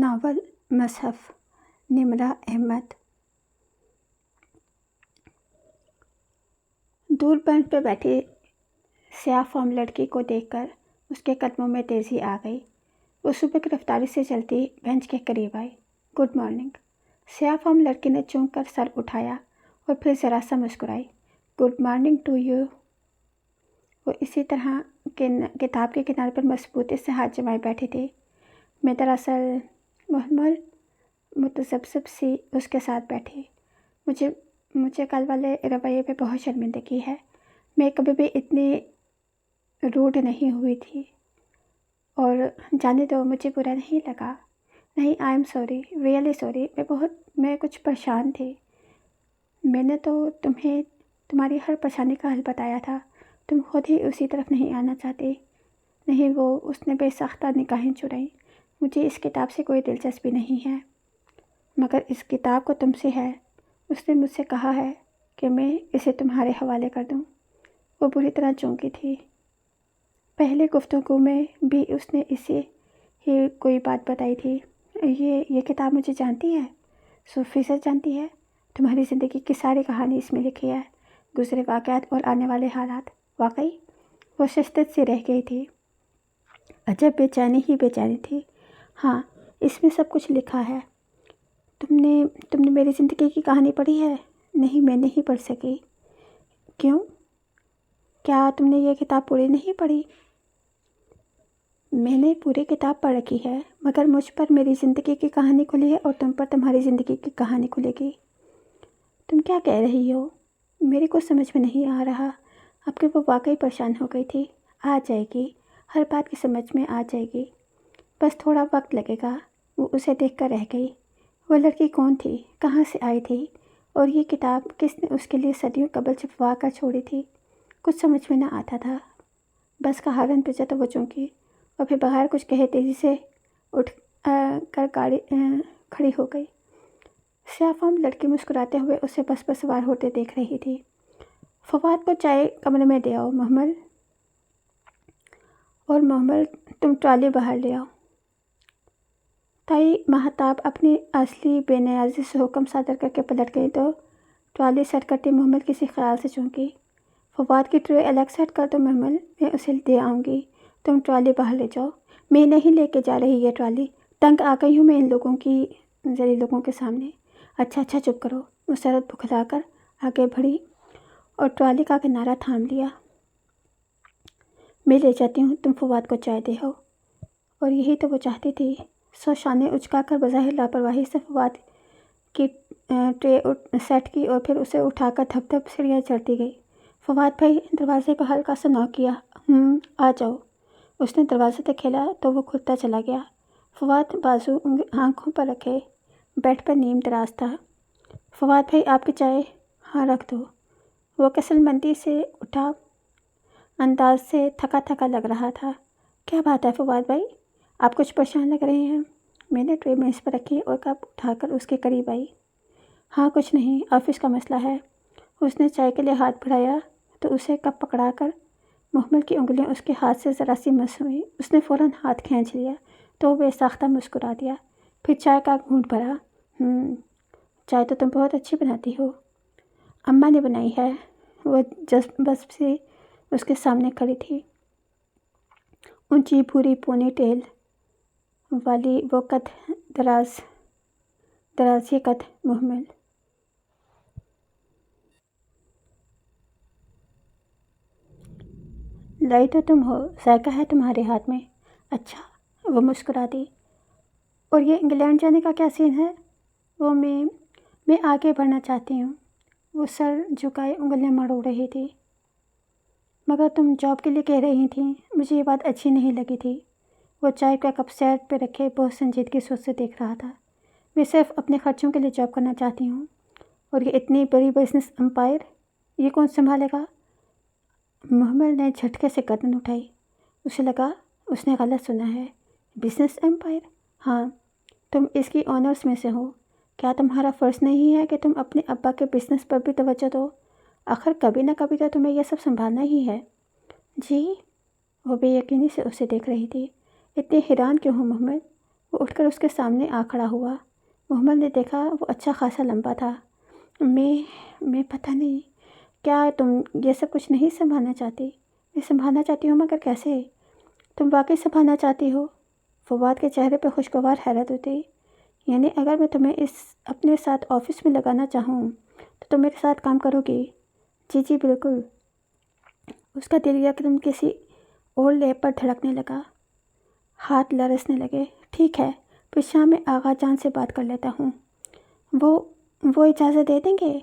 Novel مصحف نمرہ احمد۔ دور bench پہ بیٹھی سیاہ فام لڑکی کو دیکھ کر اس کے قدموں میں تیزی آ گئی۔ وہ صبح کی رفتاری سے چلتی بینچ کے قریب آئی۔ Good morning. سیاہ فام لڑکی نے چونک کر سر اٹھایا اور پھر ذرا سا مسکرائی۔ Good morning to you. وہ اسی طرح کتاب کے کنارے پر مضبوطی سے ہاتھ جمائے بیٹھی تھی۔ میں دراصل محمل متذبذب سی اس کے ساتھ بیٹھی۔ مجھے کل والے رویے پہ بہت شرمندگی ہے۔ میں کبھی بھی اتنی روڈ نہیں ہوئی تھی، اور جانے دو، مجھے برا نہیں لگا۔ نہیں، I am sorry, really sorry. میں کچھ پریشان تھی۔ میں نے تو تمہیں تمہاری ہر پریشانی کا حل بتایا تھا۔ تم خود ہی اسی طرف نہیں آنا چاہتی۔ نہیں، اس نے بے ساختہ نگاہیں چرائیں۔ مجھے اس کتاب سے کوئی دلچسپی نہیں ہے، مگر اس کتاب کو تم سے ہے۔ اس نے مجھ سے کہا ہے کہ میں اسے تمہارے حوالے کر دوں۔ وہ بری طرح چونکی تھی۔ پہلے گفتگو میں بھی اس نے اسی ہی کوئی بات بتائی تھی۔ یہ کتاب مجھے جانتی ہے؟ 100% جانتی ہے۔ تمہاری زندگی کی ساری کہانی اس میں لکھی ہے، گزرے واقعات اور آنے والے حالات۔ واقعی؟ وہ ششدر سی رہ گئی تھی۔ عجب بے چینی ہی بے چینی تھی۔ ہاں، اس میں سب کچھ لکھا ہے۔ تم نے میری زندگی کی کہانی پڑھی ہے؟ نہیں، میں نہیں پڑھ سکی۔ کیوں؟ کیا تم نے یہ کتاب پوری نہیں پڑھی؟ میں نے پوری کتاب پڑھ رکھی ہے، مگر مجھ پر میری زندگی کی کہانی کھلی ہے اور تم پر تمہاری زندگی کی کہانی کھلے گی۔ تم کیا کہہ رہی ہو؟ میرے کو سمجھ میں نہیں آ رہا۔ اب کہ وہ واقعی پریشان ہو گئی تھی۔ آ جائے گی، ہر بات کی سمجھ میں آ جائے گی، بس تھوڑا وقت لگے گا۔ وہ اسے دیکھ کر رہ گئی۔ وہ لڑکی کون تھی؟ کہاں سے آئی تھی؟ اور یہ کتاب کس نے اس کے لیے صدیوں قبل چھپوا کر چھوڑی تھی؟ کچھ سمجھ میں نہ آتا تھا۔ بس کا ہارن بجا تو وہ چونکی، اور پھر بغیر کچھ کہے تیزی سے اٹھ کر گاڑی کھڑی ہو گئی۔ سیاہ فام لڑکی مسکراتے ہوئے اسے بس پر سوار ہوتے دیکھ رہی تھی۔ فواد کو چائے کمرے میں دے آؤ، محمل۔ اور محمل، تم ٹرالی باہر لے آؤ۔ تائی مہتاب اپنی اصلی بے نیازی سے حکم صادر کر کے پلٹ گئی تو ٹرالی سیٹ کرتی محمل کسی خیال سے چونکی۔ فواد کی ٹرے الگ سیٹ کر دو محمل، میں اسے دے آؤں گی۔ تم ٹرالی باہر لے جاؤ۔ میں نہیں لے کے جا رہی یہ ٹرالی، تنگ آ گئی ہوں میں ان لوگوں کے سامنے۔ اچھا چپ کرو۔ مسرت بکھلا کر آگے بڑھی اور ٹرالی کا کنارہ تھام لیا۔ میں لے جاتی ہوں، تم فواد کو چائے دے آؤ۔ اور یہی تو وہ چاہتی تھی۔ شانے اچکا کر بظاہر لاپرواہی سے فواد کی ٹرے سیٹ کی اور پھر اسے اٹھا کر دھپ دھپ سیڑھیاں چڑھتی گئی۔ فواد بھائی، دروازے پر ہلکا سا نوک کیا۔ آ جاؤ۔ اس نے دروازے تک کھیلا تو وہ کھلتا چلا گیا۔ فواد بازو آنکھوں پر رکھے بیڈ پر نیم دراز تھا۔ فواد بھائی، آپ کی چائے؟ ہاں، رکھ دو۔ وہ کسل مندی سے اٹھا انداز سے تھکا تھکا لگ رہا تھا۔ کیا بات ہے فواد بھائی؟ آپ کچھ پریشان لگ رہے ہیں۔ میں نے ٹرے میز پر رکھی اور کپ اٹھا کر اس کے قریب آئی۔ ہاں، کچھ نہیں، آفس کا مسئلہ ہے۔ اس نے چائے کے لیے ہاتھ بڑھایا تو اسے کپ پکڑا کر محمل کی انگلیاں اس کے ہاتھ سے ذرا سی مس ہوئیں۔ اس نے فوراً ہاتھ کھینچ لیا تو وہ بے ساختہ مسکرا دیا، پھر چائے کا گھونٹ بھرا۔ چائے تو تم بہت اچھی بناتی ہو۔ اماں نے بنائی ہے۔ وہ جذب سی اس کے سامنے کھڑی تھی، اونچی بھوری پونی ٹیل والی وہ قد درازی قد محمل۔ لائی تو تم ہو، ذائقہ ہے تمہارے ہاتھ میں۔ اچھا، وہ مسکرا دی۔ اور یہ انگلینڈ جانے کا کیا سین ہے؟ وہ میں آگے بڑھنا چاہتی ہوں۔ وہ سر جھکائے انگلیاں مروڑ رہی تھی۔ مگر تم جاب کے لیے کہہ رہی تھیں۔ مجھے یہ بات اچھی نہیں لگی تھی۔ وہ چائے کا کپ سیٹ پہ رکھے بہت سنجیدگی سے اسے دیکھ رہا تھا۔ میں صرف اپنے خرچوں کے لیے جاب کرنا چاہتی ہوں، اور یہ اتنی بڑی بزنس امپائر، یہ کون سنبھالے گا؟ محمل نے جھٹکے سے گردن اٹھائی۔ اسے لگا اس نے غلط سنا ہے۔ Business empire? ہاں، تم اس کی آنرز میں سے ہو۔ کیا تمہارا فرض نہیں ہے کہ تم اپنے ابا کے بزنس پر بھی توجہ دو؟ آخر کبھی نہ کبھی تو تمہیں یہ سب سنبھالنا ہی ہے۔ جی؟ وہ بے یقینی سے اسے دیکھ رہی تھی۔ اتنی حیران کیوں ہوں محمل؟ وہ اٹھ کر اس کے سامنے آ کھڑا ہوا۔ محمل نے دیکھا وہ اچھا خاصا لمبا تھا۔ میں پتہ نہیں، کیا تم یہ سب کچھ نہیں سنبھالنا چاہتی؟ میں سنبھالنا چاہتی ہوں مگر کیسے؟ تم واقعی سنبھالنا چاہتی ہو؟ فواد کے چہرے پہ خوشگوار حیرت ہوتی۔ یعنی اگر میں تمہیں اپنے ساتھ آفس میں لگانا چاہوں تو تم میرے ساتھ کام کرو گی؟ جی بالکل۔ اس کا دل یکدم کسی اور لیب پر دھڑکنے لگا، ہاتھ لرزنے لگے۔ ٹھیک ہے، پھر شام میں آغا جان سے بات کر لیتا ہوں۔ وہ اجازت دے دیں گے؟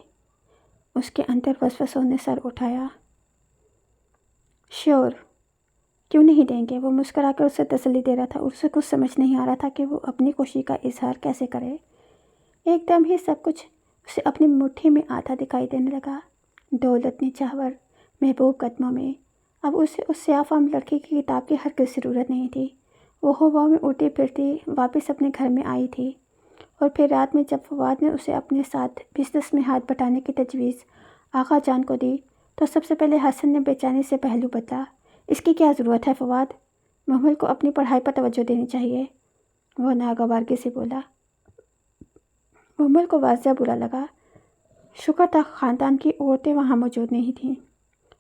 اس کے اندر وسوسوں نے سر اٹھایا۔ شیور، کیوں نہیں دیں گے؟ وہ مسکرا کر اسے تسلی دے رہا تھا اور اسے کچھ سمجھ نہیں آ رہا تھا کہ وہ اپنی خوشی کا اظہار کیسے کرے۔ ایک دم ہی سب کچھ اسے اپنی مٹھی میں آتا دکھائی دینے لگا۔ دولت نچھاور محبوب قدموں میں۔ اب اسے اس سیاہ فام لڑکی کی کتاب کی ہرگز ضرورت نہیں تھی۔ وہ ہوا میں اڑتی پھرتی واپس اپنے گھر میں آئی تھی، اور پھر رات میں جب فواد نے اسے اپنے ساتھ بزنس میں ہاتھ بٹانے کی تجویز آغا جان کو دی تو سب سے پہلے حسن نے بے چینی سے پہلو بدلا۔ اس کی کیا ضرورت ہے فواد؟ محمل کو اپنی پڑھائی پر توجہ دینی چاہیے، وہ ناگوارگی سے بولا۔ محمل کو واضح برا لگا۔ شکر تھا خاندان کی عورتیں وہاں موجود نہیں تھیں،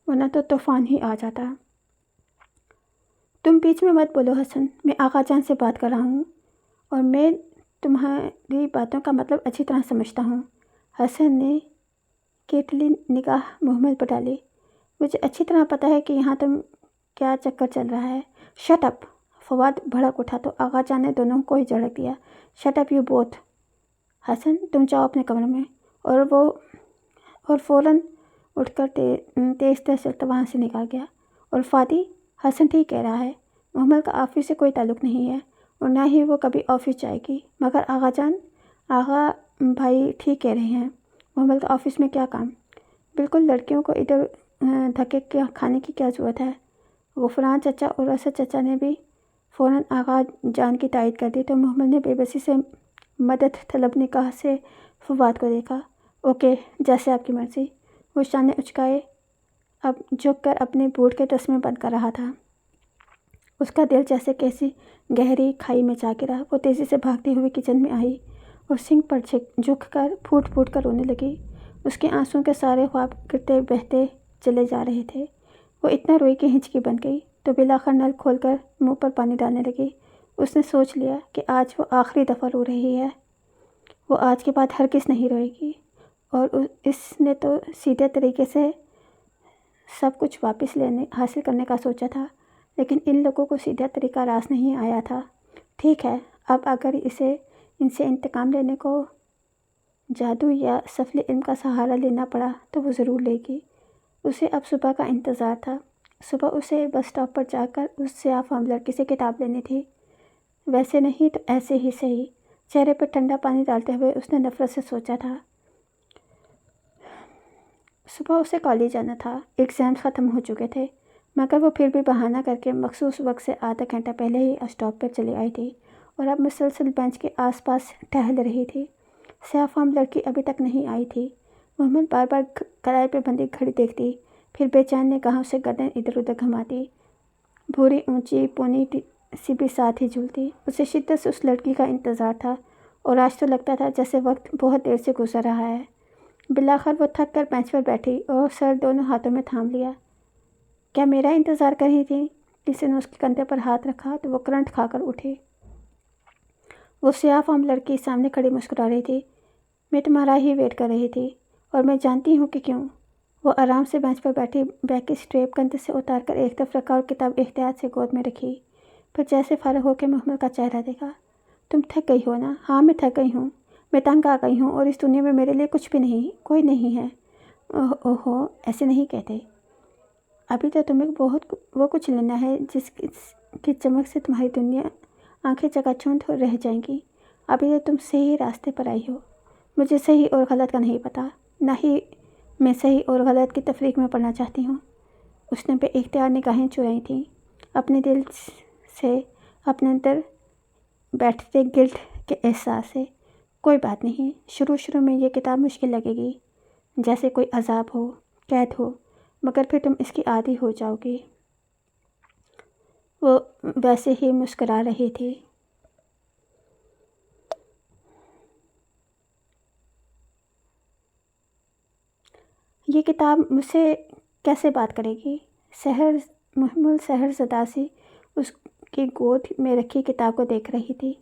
ورنہ تو طوفان ہی آ جاتا۔ تم بیچ میں مت بولو حسن، میں آغا جان سے بات کر رہا ہوں، اور میں تمہاری باتوں کا مطلب اچھی طرح سمجھتا ہوں۔ حسن نے کیتلی نگاہ محمل پر ڈالی۔ مجھے اچھی طرح پتہ ہے کہ یہاں تم کیا چکر چل رہا ہے۔ Shut up! فواد بھڑک اٹھا تو آغا جان نے دونوں کو ہی جھڑک دیا۔ Shut up you both! Hasan, تم جاؤ اپنے کمرے میں۔ اور فوراً اٹھ کر تیز چلتا وہاں سے نکل گیا۔ اور فادی، حسن ٹھیک کہہ رہا ہے، محمل کا آفس سے کوئی تعلق نہیں ہے، اور نہ ہی وہ کبھی آفس جائے گی۔ مگر آغا جان، آغا بھائی ٹھیک کہہ رہے ہیں، محمل کا آفس میں کیا کام؟ بالکل، لڑکیوں کو ادھر دھکے کھانے کی کیا ضرورت ہے؟ غفران چچا اور اسد چچا نے بھی فوراً آغا جان کی تائید کر دی تو محمل نے بے بسی سے مدد طلب نگاہ سے فواد کو دیکھا۔ اوکے، جیسے آپ کی مرضی۔ وہ شانے اچکائے اب جھک کر اپنے بوٹ کے تسمے بند کر رہا تھا۔ اس کا دل جیسے کسی گہری کھائی میں جا گرا۔ وہ تیزی سے بھاگتی ہوئی کچن میں آئی اور سنک پر جھک کر پھوٹ کر رونے لگی۔ اس کے آنسوؤں کے سارے خواب گرتے بہتے چلے جا رہے تھے۔ وہ اتنا روئی کہ ہچکی بن گئی تو بالآخر نل کھول کر منہ پر پانی ڈالنے لگی۔ اس نے سوچ لیا کہ آج وہ آخری دفعہ رو رہی ہے۔ وہ آج کے بعد ہرگز نہیں روئے گی، اور اس نے تو سیدھے طریقے سے سب کچھ واپس حاصل کرنے کا سوچا تھا، لیکن ان لوگوں کو سیدھا طریقہ راس نہیں آیا تھا۔ ٹھیک ہے، اب اگر اسے ان سے انتقام لینے کو جادو یا سفل علم کا سہارا لینا پڑا تو وہ ضرور لے گی۔ اسے اب صبح کا انتظار تھا۔ صبح اسے بس اسٹاپ پر جا کر اس سیاہ فام لڑکی سے کتاب لینی تھی۔ ویسے نہیں تو ایسے ہی صحیح، چہرے پر ٹھنڈا پانی ڈالتے ہوئے اس نے نفرت سے سوچا تھا۔ صبح اسے کالج جانا تھا، ایگزامز ختم ہو چکے تھے، مگر وہ پھر بھی بہانہ کر کے مخصوص وقت سے آدھا گھنٹہ پہلے ہی اسٹاپ پر چلی آئی تھی اور اب مسلسل بینچ کے آس پاس ٹہل رہی تھی۔ سیاہ فام لڑکی ابھی تک نہیں آئی تھی۔ محمد بار بار کلائی پہ بندھی گھڑی دیکھتی، پھر بے چین نگاہوں سے گردن ادھر ادھر گھماتی۔ بھوری اونچی پونی سی بھی ساتھ ہی جھولتی۔ اسے شدت سے اس لڑکی کا انتظار تھا، اور آج تو لگتا تھا جیسے وقت بہت دیر سے گزر رہا ہے۔ بالآخر وہ تھک کر بینچ پر بیٹھی اور سر دونوں ہاتھوں میں تھام لیا۔ کیا میرا انتظار کر رہی تھی؟ کسی نے اس کے کندھے پر ہاتھ رکھا تو وہ کرنٹ کھا کر اٹھی۔ وہ سیاہ فام لڑکی سامنے کھڑی مسکرا رہی تھی۔ میں تمہارا ہی ویٹ کر رہی تھی، اور میں جانتی ہوں کہ کیوں۔ وہ آرام سے بینچ پر بیٹھی بیگ کی اسٹریپ کندھے سے اتار کر ایک طرف رکھا اور کتاب احتیاط سے گود میں رکھی، پھر جیسے فارغ ہو کے محمل کا چہرہ دیکھا۔ تم تھک گئی ہو نا؟ ہاں، میں تھک گئی ہوں، میں تنگ آ گئی ہوں، اور اس دنیا میں میرے لیے کچھ بھی نہیں، کوئی نہیں ہے۔ اوہو، ایسے نہیں کہتے۔ ابھی تو تمہیں وہ کچھ لینا ہے جس کی چمک سے تمہاری دنیا آنکھیں چکا چوندھ رہ جائیں گی۔ ابھی تو تم صحیح راستے پر آئی ہو۔ مجھے صحیح اور غلط کا نہیں پتہ، نہ ہی میں صحیح اور غلط کی تفریق میں پڑھنا چاہتی ہوں۔ اس نے بے اختیار نگاہیں چرائی تھیں اپنے دل سے، اپنے اندر بیٹھتے گلٹ کے احساس سے۔ کوئی بات نہیں، شروع میں یہ کتاب مشکل لگے گی، جیسے کوئی عذاب ہو، قید ہو، مگر پھر تم اس کی عادی ہو جاؤ گی۔ وہ ویسے ہی مسکرا رہی تھی۔ یہ کتاب مجھ سے کیسے بات کرے گی؟ محمل سحر زدہ سی اس کی گود میں رکھی کتاب کو دیکھ رہی تھی۔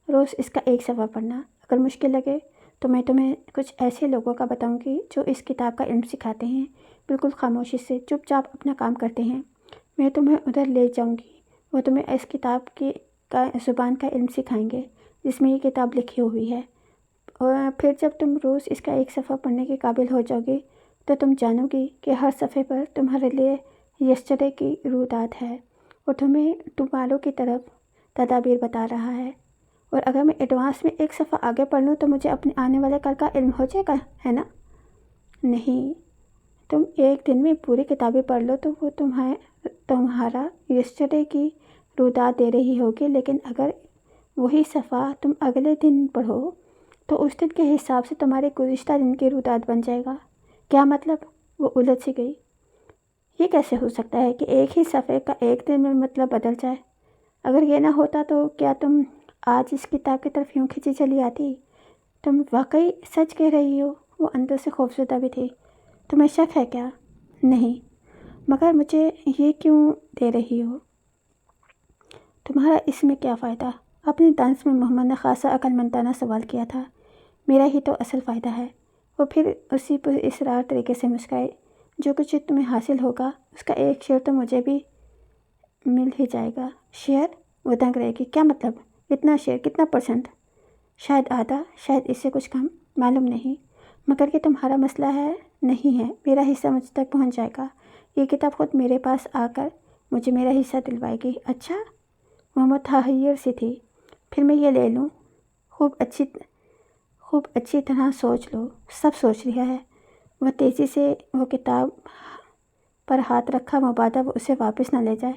روز اس کا ایک صفحہ پڑھنا، اگر مشکل لگے تو میں تمہیں کچھ ایسے لوگوں کا بتاؤں گی جو اس کتاب کا علم سکھاتے ہیں، بالکل خاموشی سے چپ چاپ اپنا کام کرتے ہیں۔ میں تمہیں ادھر لے جاؤں گی، وہ تمہیں اس کتاب کا زبان کا علم سکھائیں گے جس میں یہ کتاب لکھی ہوئی ہے، اور پھر جب تم روز اس کا ایک صفحہ پڑھنے کے قابل ہو جاؤ گی تو تم جانو گی کہ ہر صفحے پر تمہارے لیے یسٹرڈے کی رویداد ہے اور تمہیں ٹمارو کی طرف تدابیر بتا رہا ہے۔ اور اگر میں ایڈوانس میں ایک صفحہ آگے پڑھ لوں تو مجھے اپنے آنے والے کل کا علم ہو جائے گا، ہے نا؟ نہیں، تم ایک دن میں پوری کتابیں پڑھ لو تو وہ تمہارا یسٹرڈے کی رویداد دے رہی ہوگی، لیکن اگر وہی صفحہ تم اگلے دن پڑھو تو اس دن کے حساب سے تمہارے گزشتہ دن کی رویداد بن جائے گا۔ کیا مطلب؟ وہ الجھ سی گئی۔ یہ کیسے ہو سکتا ہے کہ ایک ہی صفحے کا ایک دن میں مطلب بدل جائے؟ اگر یہ نہ ہوتا تو کیا تم آج اس کتاب کی طرف یوں کھنچی چلی آتی؟ تم واقعی سچ کہہ رہی ہو؟ وہ اندر سے خوفزدہ بھی تھی۔ تمہیں شک ہے کیا؟ نہیں، مگر مجھے یہ کیوں دے رہی ہو؟ تمہارا اس میں کیا فائدہ؟ اپنے طنز میں محمد نے خاصا عقل مندانہ سوال کیا تھا۔ میرا ہی تو اصل فائدہ ہے۔ وہ پھر اسی پر اصرار طریقے سے مسکرائے۔ جو کچھ تمہیں حاصل ہوگا اس کا ایک شیئر تو مجھے بھی مل ہی جائے گا۔ شیئر؟ وہ دنگ رہے گی۔ کیا مطلب؟ اتنا شیئر؟ کتنا پرسنٹ؟ شاید آدھا، شاید اس سے کچھ کم، معلوم نہیں۔ مگر یہ تمہارا مسئلہ ہے نہیں ہے، میرا حصہ مجھ تک پہنچ جائے گا۔ یہ کتاب خود میرے پاس آ کر مجھے میرا حصہ دلوائے گی۔ اچھا؟ وہ متحیر سی تھی۔ پھر میں یہ لے لوں؟ خوب اچھی طرح سوچ لو، سب سوچ لیا ہے۔ وہ تیزی سے وہ کتاب پر ہاتھ رکھا، مبادا وہ اسے واپس نہ لے جائے۔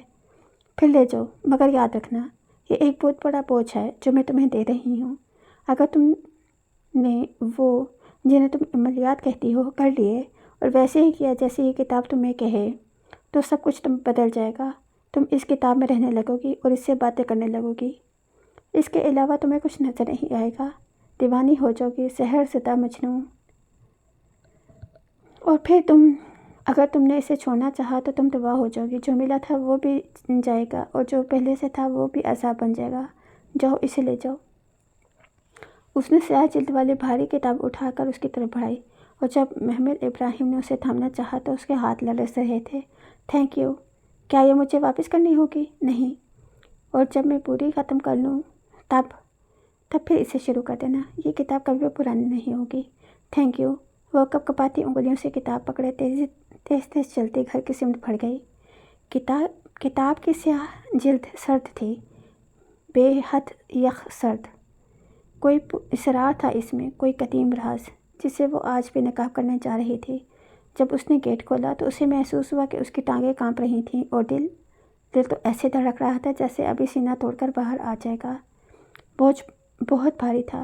پھر لے جاؤ، مگر یاد رکھنا یہ ایک بہت بڑا بوجھ ہے جو میں تمہیں دے رہی ہوں۔ اگر تم نے وہ جنہیں تم عملیات کہتی ہو کر لیے اور ویسے ہی کیا جیسے یہ کتاب تمہیں کہے تو سب کچھ تم بدل جائے گا۔ تم اس کتاب میں رہنے لگو گی اور اس سے باتیں کرنے لگو گی۔ اس کے علاوہ تمہیں کچھ نظر نہیں آئے گا۔ دیوانی ہو جاؤ گی، سحر زدہ مجنوں۔ اور پھر اگر تم نے اسے چھوڑنا چاہا تو تم تباہ ہو جاؤ گی۔ جو ملا تھا وہ بھی جائے گا اور جو پہلے سے تھا وہ بھی عذاب بن جائے گا۔ جاؤ، اسے لے جاؤ۔ اس نے سیاہ جلد والی بھاری کتاب اٹھا کر اس کی طرف بڑھائی، اور جب محمد ابراہیم نے اسے تھامنا چاہا تو اس کے ہاتھ لرز رہے تھے۔ Thank you. کیا یہ مجھے واپس کرنی ہوگی؟ نہیں۔ اور جب میں پوری ختم کر لوں تب پھر اسے شروع کر دینا۔ یہ کتاب کبھی بھی پرانی نہیں ہوگی۔ Thank you. وہ کپ کپاتی انگلیوں سے کتاب پکڑے تیز چلتی گھر کی سمت بڑھ گئی۔ کتاب کی سیاہ جلد سرد تھی، بے حد یخ سرد۔ کوئی اسرار تھا اس میں، کوئی قدیم راز جسے وہ آج بے نقاب کرنے جا رہی تھی۔ جب اس نے گیٹ کھولا تو اسے محسوس ہوا کہ اس کی ٹانگیں کانپ رہی تھیں اور دل تو ایسے دھڑک رہا تھا جیسے ابھی سینہ توڑ کر باہر آ جائے گا۔ بوجھ بہت بھاری تھا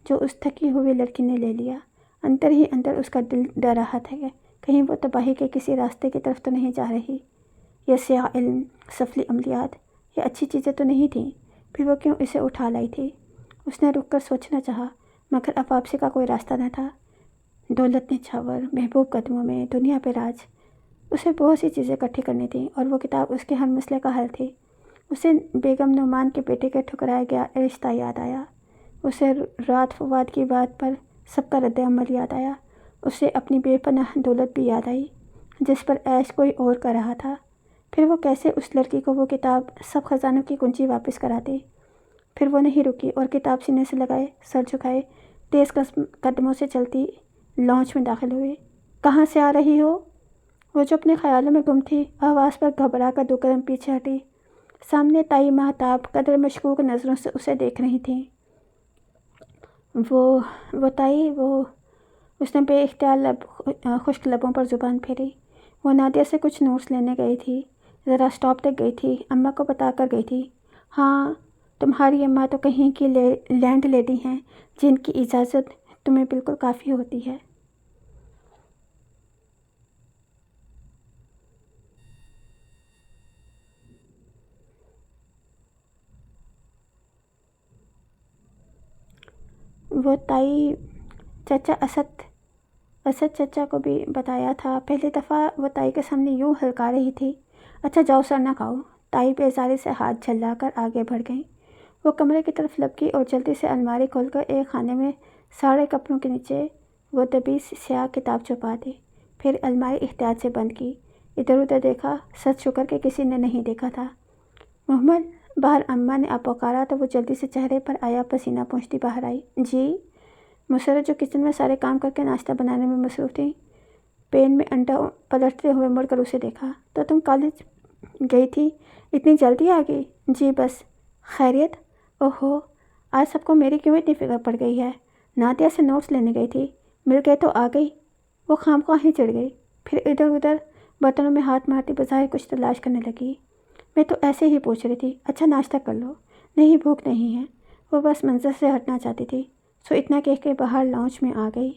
جو اس تھکی ہوئی لڑکی نے لے لیا۔ اندر ہی اندر اس کا دل ڈر رہا تھا کہ کہیں وہ تباہی کے کسی راستے کی طرف تو نہیں جا رہی۔ یہ سیاہ علم، سفلی عملیات، یہ اچھی چیزیں تو نہیں تھیں، پھر وہ کیوں اسے اٹھا لائی تھی؟ اس نے رک کر سوچنا چاہا، مگر اب واپسی کا کوئی راستہ نہ تھا۔ دولت نچھاور، محبوب قدموں میں، دنیا پہ راج، اسے بہت سی چیزیں اکٹھی کرنی تھیں اور وہ کتاب اس کے ہر مسئلے کا حل تھی۔ اسے بیگم نعمان کے بیٹے کے ٹھکرایا گیا رشتہ یاد آیا۔ اسے رات فواد کی بات پر سب کا رد عمل یاد آیا۔ اسے اپنی بے پناہ دولت بھی یاد آئی جس پر عیش کوئی اور کر رہا تھا۔ پھر وہ کیسے اس لڑکی کو وہ کتاب، سب خزانوں کی کنجی واپس کراتی؟ پھر وہ نہیں رکی اور کتاب سینے سے لگائے سر جھکائے تیز قدموں سے چلتی لانچ میں داخل ہوئی۔ کہاں سے آ رہی ہو؟ وہ جو اپنے خیالوں میں گم تھی آواز پر گھبرا کر 2 قدم پیچھے ہٹی۔ سامنے تائی ماہتاب قدر مشکوک نظروں سے اسے دیکھ رہی تھیں۔ وہ تائی، اس نے بے اختیار خشک لبوں پر زبان پھیری۔ وہ نادیہ سے کچھ نوٹس لینے گئی تھی، ذرا اسٹاپ تک گئی تھی، اماں کو بتا کر گئی تھی۔ ہاں، تمہاری اماں تو کہیں کی لینڈ لیڈی ہیں جن کی اجازت تمہیں بالکل کافی ہوتی ہے۔ وہ تائی، چچا اسد اسد چچا کو بھی بتایا تھا۔ پہلی دفعہ وہ تائی کے سامنے یوں ہلکا رہی تھی۔ اچھا جاؤ سر نہ کھاؤ۔ تائی بیزاری سے ہاتھ جھلا کر آگے بڑھ گئیں۔ وہ کمرے کی طرف لپکی اور جلدی سے الماری کھول کر ایک خانے میں سارے کپڑوں کے نیچے وہ دبی سیاہ کتاب چھپا دی۔ پھر الماری احتیاط سے بند کی۔ ادھر ادھر دیکھا، سچ شکر کہ کسی نے نہیں دیکھا تھا۔ محمل، باہر اماں نے آپ پکارا تو وہ جلدی سے چہرے پر آیا پسینہ پوچھتی باہر آئی۔ جی؟ مسرت جو کچن میں سارے کام کر کے ناشتہ بنانے میں مصروف تھی، پین میں انڈا پلٹتے ہوئے مڑ کر اسے دیکھا۔ تو تم کالج گئی تھی؟ اتنی جلدی آ گئی؟ جی بس۔ خیریت؟ اوہو، آج سب کو میری کیوں اتنی فکر پڑ گئی ہے؟ نادیہ سے نوٹس لینے گئی تھی، مل گئے تو آ گئی؟ وہ خواہ ہی چڑھ گئی، پھر ادھر ادھر برتنوں میں ہاتھ مارتی بظاہر کچھ تلاش کرنے لگی۔ میں تو ایسے ہی پوچھ رہی تھی۔ اچھا ناشتہ کر لو۔ نہیں بھوک نہیں ہے۔ وہ بس منظر سے ہٹنا چاہتی تھی، سو اتنا کہہ کے باہر لاؤنج میں آ گئی۔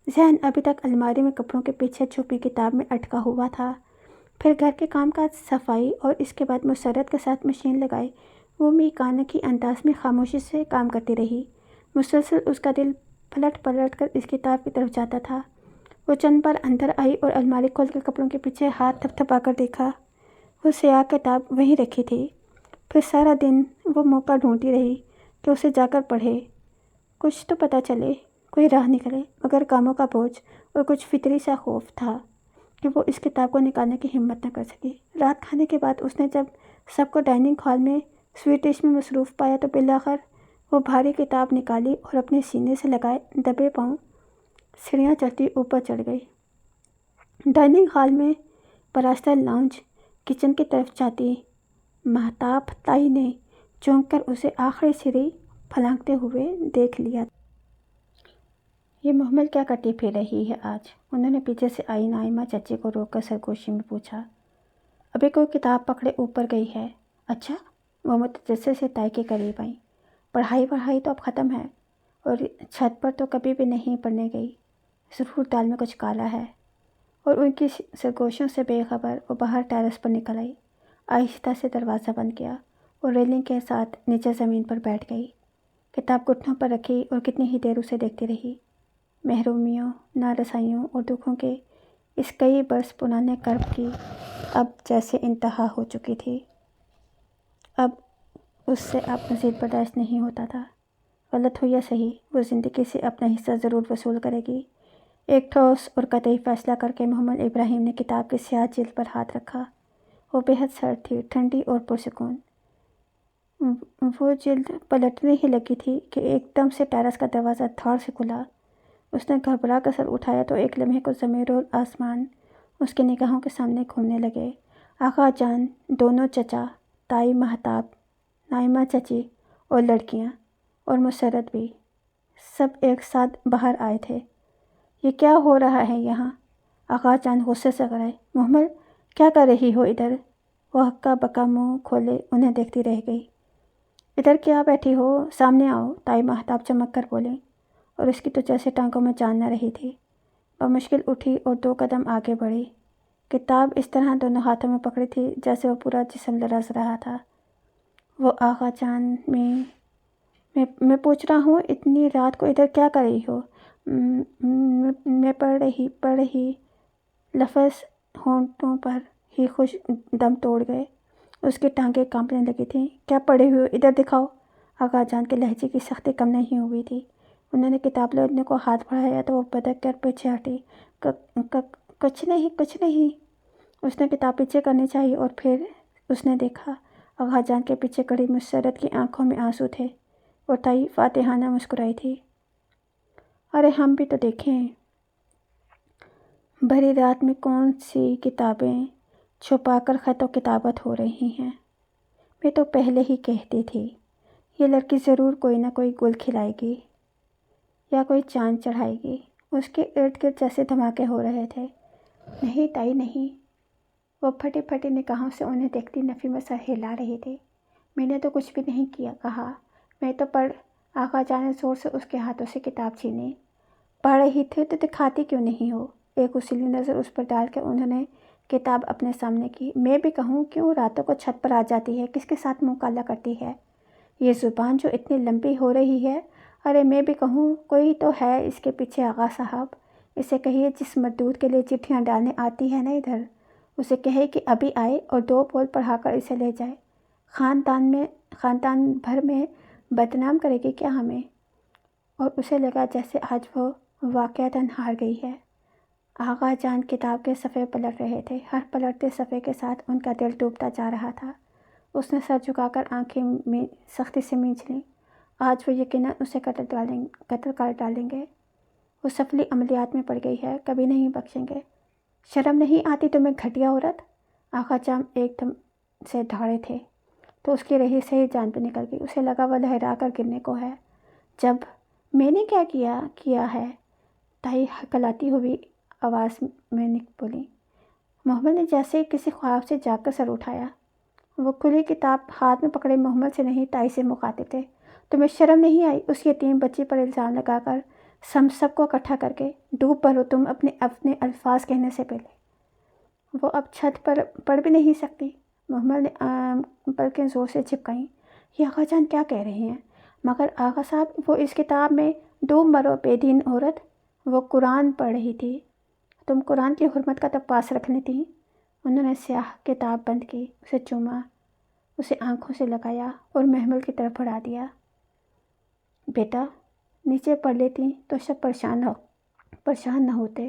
ذہن ابھی تک الماری میں کپڑوں کے پیچھے چھپی کتاب میں اٹکا ہوا تھا۔ پھر گھر کے کام کاج، صفائی اور اس کے بعد مسرت کے ساتھ مشین لگائی وہ میکانیکی انداز میں خاموشی سے کام کرتی رہی۔ مسلسل اس کا دل پلٹ پلٹ کر اس کتاب کی طرف جاتا تھا۔ وہ چند بار اندر آئی اور الماری کھول کے کپڑوں کے پیچھے ہاتھ تھپ تھپا کر دیکھا۔ وہ سیاہ کتاب وہیں رکھی تھی۔ پھر سارا دن وہ موقع ڈھونڈتی رہی کہ اسے جا کر پڑھے، کچھ تو پتہ چلے، کوئی راہ نکلے، مگر کاموں کا بوجھ اور کچھ فطری سا خوف تھا کہ وہ اس کتاب کو نکالنے کی ہمت نہ کر سکی۔ رات کھانے کے بعد اس نے جب سب کو ڈائننگ ہال میں سویٹ ڈش میں مصروف پایا تو بالآخر وہ بھاری کتاب نکالی اور اپنے سینے سے لگائے دبے پاؤں سیڑھیاں چڑھتی اوپر چڑھ گئی۔ ڈائننگ ہال میں براستہ لاؤنج کچن کی طرف جاتی مہتاب تائی نے چونک کر اسے آخری سیڑھی پھلانگتے ہوئے دیکھ لیا۔ یہ محمل کیا کرتی پھر رہی ہے آج؟ انہوں نے پیچھے سے آئی نائمہ چچی کو روک کر سرگوشی میں پوچھا۔ ابھی کوئی کتاب پکڑے اوپر گئی ہے۔ اچھا؟ وہ متجسس سے تائی کے قریب آئیں۔ پڑھائی تو اب ختم ہے، اور چھت پر تو کبھی بھی نہیں پڑھنے گئی۔ ضرور دال میں کچھ کالا ہے۔ اور ان کی سرگوشیوں سے بے خبر وہ باہر ٹیرس پر نکل آئی، آہستہ سے دروازہ بند کیا اور ریلنگ کے ساتھ نیچے زمین پر بیٹھ گئی۔ کتاب گھٹنوں پر رکھی اور کتنی ہی دیر اسے دیکھتی رہی۔ محرومیوں، نارسائیوں اور دکھوں کے اس کئی برس پرانے کرب کی اب جیسے انتہا ہو چکی تھی۔ اب اس سے مزید برداشت نہیں ہوتا تھا۔ غلط ہو یا صحیح، وہ زندگی سے اپنا حصہ ضرور وصول کرے گی۔ ایک ٹھوس اور قطعی فیصلہ کر کے محمد ابراہیم نے کتاب کی سیاہ جلد پر ہاتھ رکھا۔ وہ بے حد سرد تھی، ٹھنڈی اور پرسکون۔ وہ جلد پلٹنے ہی لگی تھی کہ ایک دم سے ٹیرس کا دروازہ دھاڑ سے کھلا۔ اس نے گھبرا کر سر اٹھایا تو ایک لمحے کو زمین اور آسمان اس کی نگاہوں کے سامنے گھومنے لگے۔ آقا جان، دونوں چچا، تائی مہتاب، نائمہ چچی اور لڑکیاں اور مسرت بھی، سب ایک ساتھ باہر آئے تھے۔ یہ کیا ہو رہا ہے یہاں؟ آقا جان غصے سے گرائے۔ محمل، کیا کر رہی ہو ادھر؟ وہ ہکا بکا منہ کھولے انہیں دیکھتی رہ گئی۔ ادھر کیا بیٹھی ہو؟ سامنے آؤ، تائی مہتاب چمک کر بولیں، اور اس کی تو جیسے ٹانگوں میں جان نہ رہی تھی۔ بمشکل اٹھی اور 2 قدم آگے بڑھی۔ کتاب اس طرح دونوں ہاتھوں میں پکڑی تھی جیسے وہ پورا جسم لرز رہا تھا۔ وہ آقا جان، میں پوچھ رہا ہوں اتنی رات کو ادھر کیا کر رہی ہو؟ میں پڑھ رہی لفظ ہونٹوں پر ہی خوش دم توڑ گئے۔ اس کی ٹانگیں کانپنے لگی تھیں۔ کیا پڑھے ہوئے ہو؟ ادھر دکھاؤ۔ آقا جان کے لہجے کی سختی کم نہیں ہوئی تھی۔ انہوں نے کتاب لینے کو ہاتھ بڑھایا تو وہ بدک کر پیچھے ہٹی۔ کچھ نہیں۔ اس نے کتاب پیچھے کرنی چاہی اور پھر اس نے دیکھا آقا جان کے پیچھے کھڑی مسرت کی آنکھوں میں آنسو تھے اور تائی فاتحانہ مسکرائی تھی۔ ارے ہم بھی تو دیکھیں۔ بھری رات میں کون سی کتابیں چھپا کر خط و کتابت ہو رہی ہیں۔ میں تو پہلے ہی کہتی تھی، یہ لڑکی ضرور کوئی نہ کوئی گل کھلائے گی یا کوئی چاند چڑھائے گی۔ اس کے ارد گرد جیسے دھماکے ہو رہے تھے۔ نہیں تائی نہیں۔ وہ پھٹی پھٹی نگاہوں سے انہیں دیکھتی نفی میں سر ہلا رہی تھی۔ میں نے تو کچھ بھی نہیں کہا، میں تو پڑھ۔ آقا جان نے زور سے اس کے ہاتھوں سے کتاب چھینی۔ پڑھ رہی تھی تو دکھاتی کیوں نہیں ہو؟ ایک اصولی نظر اس پر ڈال کے انہوں نے کتاب اپنے سامنے کی۔ میں بھی کہوں، کیوں راتوں کو چھت پر آ جاتی ہے؟ کس کے ساتھ منہ کالا کرتی ہے؟ یہ زبان جو اتنی لمبی ہو رہی ہے۔ ارے میں بھی کہوں، کوئی تو ہے اس کے پیچھے آغا صاحب۔ اسے کہیے جس مردود کے لیے چٹھیاں ڈالنے آتی ہے نا ادھر، اسے کہے کہ ابھی آئے اور 2 بول پڑھا کر اسے لے جائے۔ خاندان بھر میں بدنام کرے گی کیا ہمیں؟ اور اسے لگا جیسے آج وہ واقعتاً ہار گئی ہے۔ آغا جان کتاب کے صفحے پلٹ رہے تھے، ہر پلٹتے صفحے کے ساتھ ان کا دل ڈوبتا جا رہا تھا۔ اس نے سر جھکا کر آنکھیں سختی سے مینچ لیں۔ آج وہ یقیناً اسے قتل کر ڈالیں گے۔ وہ سفلی عملیات میں پڑ گئی ہے، کبھی نہیں بخشیں گے۔ شرم نہیں آتی تمہیں گھٹیا عورت؟ آغا جان ایک دم سے دھاڑے تھے تو اس کی رہی سہی جان پہ نکل گئی۔ اسے لگا وہ لہرا کر گرنے کو ہے۔ جب میں نے کیا کیا ہے؟ تائی ہکلاتی ہوئی آواز میں بولی۔ محمل نے جیسے کسی خواب سے جاگ کر سر اٹھایا۔ وہ کھلی کتاب ہاتھ میں پکڑے محمل سے نہیں تائی سے مخاطب تھے۔ تمہیں شرم نہیں آئی اس یتیم بچی پر الزام لگا کر سب کو اکٹھا کر کے؟ ڈوب مرو تم اپنے الفاظ کہنے سے پہلے۔ وہ اب چھت پر پڑھ بھی نہیں سکتی۔ محمل نے پلکیں زور سے چپکائیں۔ یہ آغا جان کیا کہہ رہے ہیں؟ مگر آغا صاحب وہ اس کتاب میں ڈوب مرو بے دین عورت، وہ قرآن پڑھ رہی تھی۔ تم قرآن کی حرمت کا تو پاس رکھنی تھی۔ انہوں نے سیاہ کتاب بند کی، اسے چوما، اسے آنکھوں سے لگایا اور محمل کی طرف بڑھا دیا۔ بیٹا نیچے پڑھ لیتی تو سب پریشان نہ ہوتے۔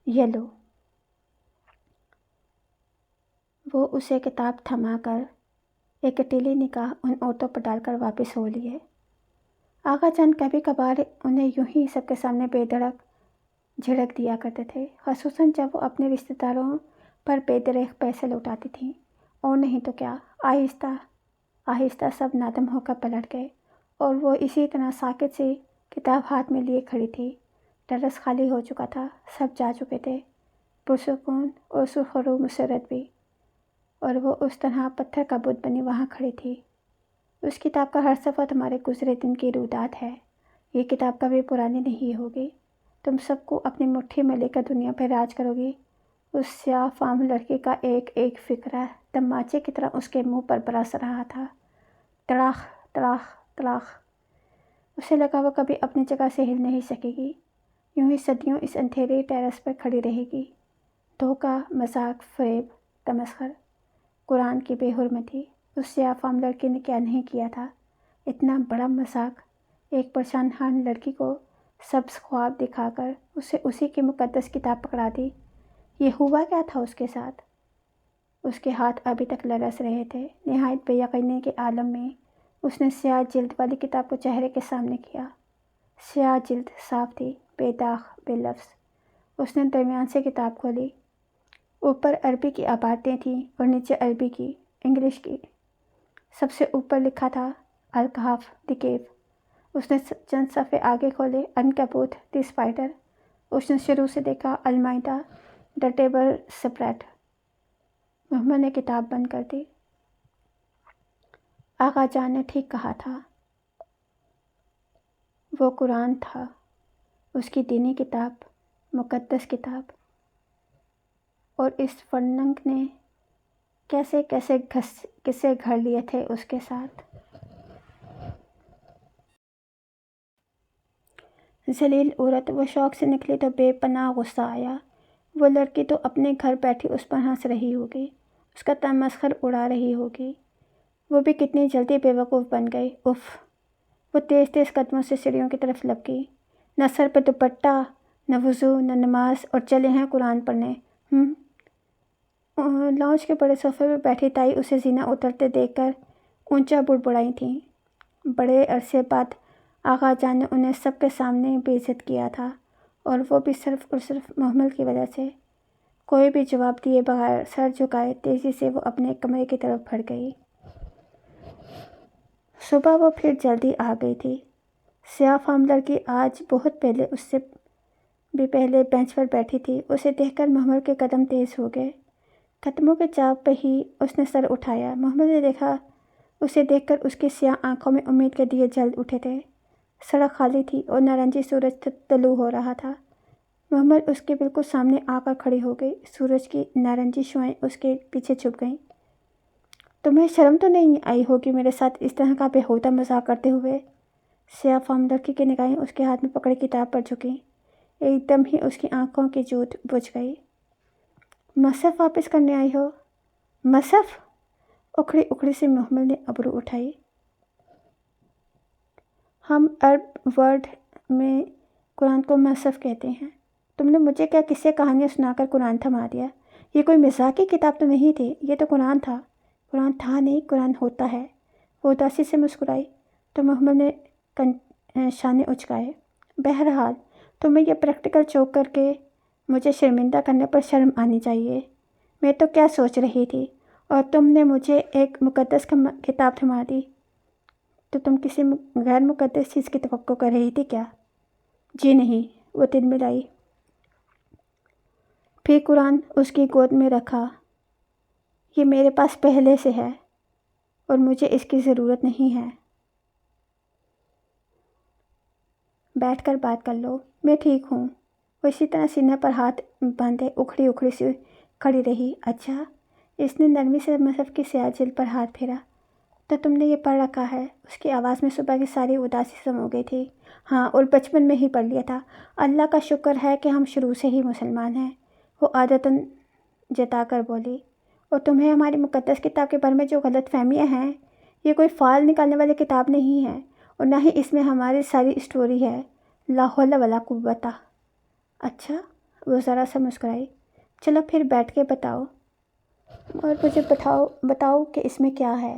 یہ لو۔ وہ اسے کتاب تھما کر ایک کٹیلی نگاہ ان عورتوں پر ڈال کر واپس ہو لیے۔ آغا جان کبھی کبھار انہیں یوں ہی سب کے سامنے بے دھڑک جھڑک دیا کرتے تھے، خصوصاً جب وہ اپنے رشتہ داروں پر بے دریغ پیسے لوٹاتی تھیں، اور نہیں تو کیا۔ آہستہ آہستہ سب نادم ہو کر پلٹ گئے اور وہ اسی طرح ساکت سی کتاب ہاتھ میں لیے کھڑی تھی۔ ٹرس خالی ہو چکا تھا، سب جا چکے تھے، پرسکون اور سرخرو مسرت بھی، اور وہ اس طرح پتھر کا بت بنی وہاں کھڑی تھی۔ اس کتاب کا ہر صفحہ تمہارے گزرے دن کی رویداد ہے۔ یہ کتاب کبھی پرانی نہیں ہوگی۔ تم سب کو اپنی مٹھی میں لے کر دنیا پہ راج کرو گی۔ اس سیاہ فام لڑکی کا ایک ایک فقرہ تماچے کی طرح اس کے منہ پر برس رہا تھا۔ تڑاخ تڑاخ تڑاخ۔ اسے لگا وہ کبھی اپنی جگہ سے ہل نہیں سکے گی، یوں ہی صدیوں اس اندھیرے ٹیرس پر کھڑی رہے گی۔ دھوکہ، مذاق، فریب، تمسخر، قرآن کی بے حرمتی۔ اس سیاہ فام لڑکی نے کیا نہیں کیا تھا؟ اتنا بڑا مذاق، ایک پریشان حال لڑکی کو سبز خواب دکھا کر اسے اسی کی مقدس کتاب پکڑا دی۔ یہ ہوا کیا تھا اس کے ساتھ؟ اس کے ہاتھ ابھی تک لرز رہے تھے۔ نہایت بے یقینی کے عالم میں اس نے سیاہ جلد والی کتاب کو چہرے کے سامنے کیا۔ سیاہ جلد صاف تھی، بے داغ، بے لفظ۔ اس نے درمیان سے کتاب کھولی۔ اوپر عربی کی عبارتیں تھیں اور نیچے عربی کی، انگلش کی۔ سب سے اوپر لکھا تھا الکہف، دی کیو۔ اس نے چند صفحے آگے کھولے، عنکبوت، دی اسپائڈر۔ اس نے شروع سے دیکھا المائدہ، دا ٹیبل سپریٹ۔ محمد نے کتاب بند کر دی۔ آغا جان نے ٹھیک کہا تھا، وہ قرآن تھا، اس کی دینی کتاب، مقدس کتاب۔ اور اس فرنگ نے کیسے قصے گھڑ لیے تھے اس کے ساتھ۔ ذلیل عورت! وہ شوق سے نکلی تو بے پناہ غصہ آیا۔ وہ لڑکی تو اپنے گھر بیٹھی اس پر ہنس رہی ہوگی، اس کا تمسخر اڑا رہی ہوگی۔ وہ بھی کتنی جلدی بے وقوف بن گئی۔ اف! وہ تیز تیز قدموں سے سیڑھیوں کی طرف لپکی۔ نہ سر پہ دوپٹہ، نہ وضو، نہ نماز، اور چلے ہیں قرآن پڑھنے۔ لاؤنج کے بڑے صوفے پہ بیٹھی تائی اسے زینہ اترتے دیکھ کر اونچا بڑبڑائی تھیں۔ بڑے عرصے بعد آغا جان نے انہیں سب کے سامنے بے عزت کیا تھا، اور وہ بھی صرف اور صرف محمل کی وجہ سے۔ کوئی بھی جواب دیے بغیر سر جھکائے تیزی سے وہ اپنے کمرے کی طرف بڑھ گئی۔ صبح وہ پھر جلدی آ گئی تھی۔ سیاہ فام لڑکی آج بہت پہلے اس سے بھی پہلے بینچ پر بیٹھی تھی۔ اسے دیکھ کر محمل کے قدم تیز ہو گئے۔ قدموں کے چاپ پہ ہی اس نے سر اٹھایا۔ محمل نے دیکھا، اسے دیکھ کر اس کی سیاہ آنکھوں میں امید کے دیے جل اٹھے تھے۔ سڑک خالی تھی اور نارنجی سورج طلوع ہو رہا تھا۔ محمل اس کے بالکل سامنے آ کر کھڑی ہو گئی۔ سورج کی نارنجی شعاعیں اس کے پیچھے چھپ گئیں۔ تمہیں شرم تو نہیں آئی ہوگی میرے ساتھ اس طرح کا بےہودہ مذاق کرتے ہوئے؟ سیاہ فام لڑکی کی نگاہیں اس کے ہاتھ میں پکڑی کتاب پر جھکیں۔ ایک دم ہی اس کی آنکھوں کی جوت بجھ گئی۔ مصحف واپس کرنے آئی ہو؟ مصحف؟ اکھڑی اکھڑی سے محمل نے ابرو اٹھائی۔ ہم عرب ورڈ میں قرآن کو مصحف کہتے ہیں۔ تم نے مجھے کیا قصے کہانیاں سنا کر قرآن تھما دیا؟ یہ کوئی مزاح کی کتاب تو نہیں تھی، یہ تو قرآن تھا۔ قرآن تھا نہیں، قرآن ہوتا ہے۔ وہ اداسی سے مسکرائی تو محمل نے شانے اچکائے۔ بہرحال تمہیں یہ پریکٹیکل چوک کر کے مجھے شرمندہ کرنے پر شرم آنی چاہیے۔ میں تو کیا سوچ رہی تھی، اور تم نے مجھے ایک مقدس کتاب تھما دی۔ تو تم کسی غیر مقدس چیز کی توقع کر رہی تھی کیا؟ جی نہیں، وہ تلملائی۔ پھر قرآن اس کی گود میں رکھا۔ یہ میرے پاس پہلے سے ہے اور مجھے اس کی ضرورت نہیں ہے۔ بیٹھ کر بات کر لو، میں ٹھیک ہوں۔ وہ اسی طرح سینے پر ہاتھ باندھے اکھڑی اکھڑی سی کھڑی رہی۔ اچھا، اس نے نرمی سے مصحف کی سیاہ جلد پر ہاتھ پھیرا۔ تو تم نے یہ پڑھ رکھا ہے؟ اس کی آواز میں صبح کی ساری اداسی سمو گئی تھی۔ ہاں، اور بچپن میں ہی پڑھ لیا تھا۔ اللہ کا شکر ہے کہ ہم شروع سے ہی مسلمان ہیں، وہ عادتاً جتا کر بولی۔ اور تمہیں ہماری مقدس کتاب کے بارے میں جو غلط فہمیاں ہیں، یہ کوئی فال نکالنے والی کتاب نہیں ہے، اور نہ ہی اس میں ہماری ساری اسٹوری ہے۔ لا حول ولا قوت۔ اچھا، وہ ذرا سا مسکرائی۔ چلو پھر بیٹھ کے بتاؤ، اور مجھے بتاؤ کہ اس میں کیا ہے۔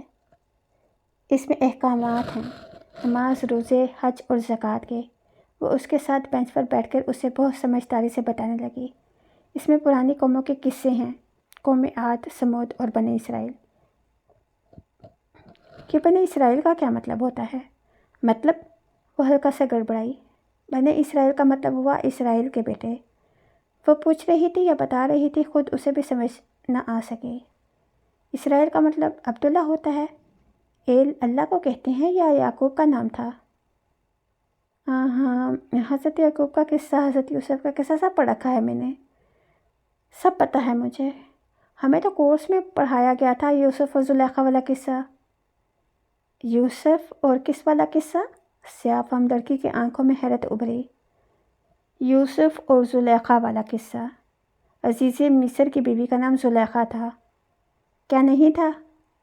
اس میں احکامات ہیں، نماز، روزے، حج اور زکوٰۃ کے۔ وہ اس کے ساتھ بینچ پر بیٹھ کر اسے بہت سمجھداری سے بتانے لگی۔ اس میں پرانی قوموں کے قصے ہیں، قوم عاد، سمود اور بنی اسرائیل۔ کہ بنی اسرائیل کا کیا مطلب ہوتا ہے؟ مطلب؟ وہ ہلکا سا گڑبڑائی۔ بنی اسرائیل کا مطلب ہوا اسرائیل کے بیٹے۔ وہ پوچھ رہی تھی یا بتا رہی تھی، خود اسے بھی سمجھ نہ آ سکے۔ اسرائیل کا مطلب عبداللہ ہوتا ہے۔ ایل اللہ کو کہتے ہیں یا یعقوب کا نام تھا؟ ہاں، حضرت یعقوب کا قصہ، حضرت یوسف کا قصہ سب پڑھ رکھا ہے میں نے، سب پتہ ہے مجھے۔ ہمیں تو کورس میں پڑھایا گیا تھا یوسف اور زلیخا والا قصہ۔ یوسف اور کس والا قصہ؟ سیاہ فام لڑکی کی آنکھوں میں حیرت ابھری۔ یوسف اور زلیخا والا قصہ۔ عزیز مصر کی بیوی کا نام زلیخا تھا، کیا نہیں تھا؟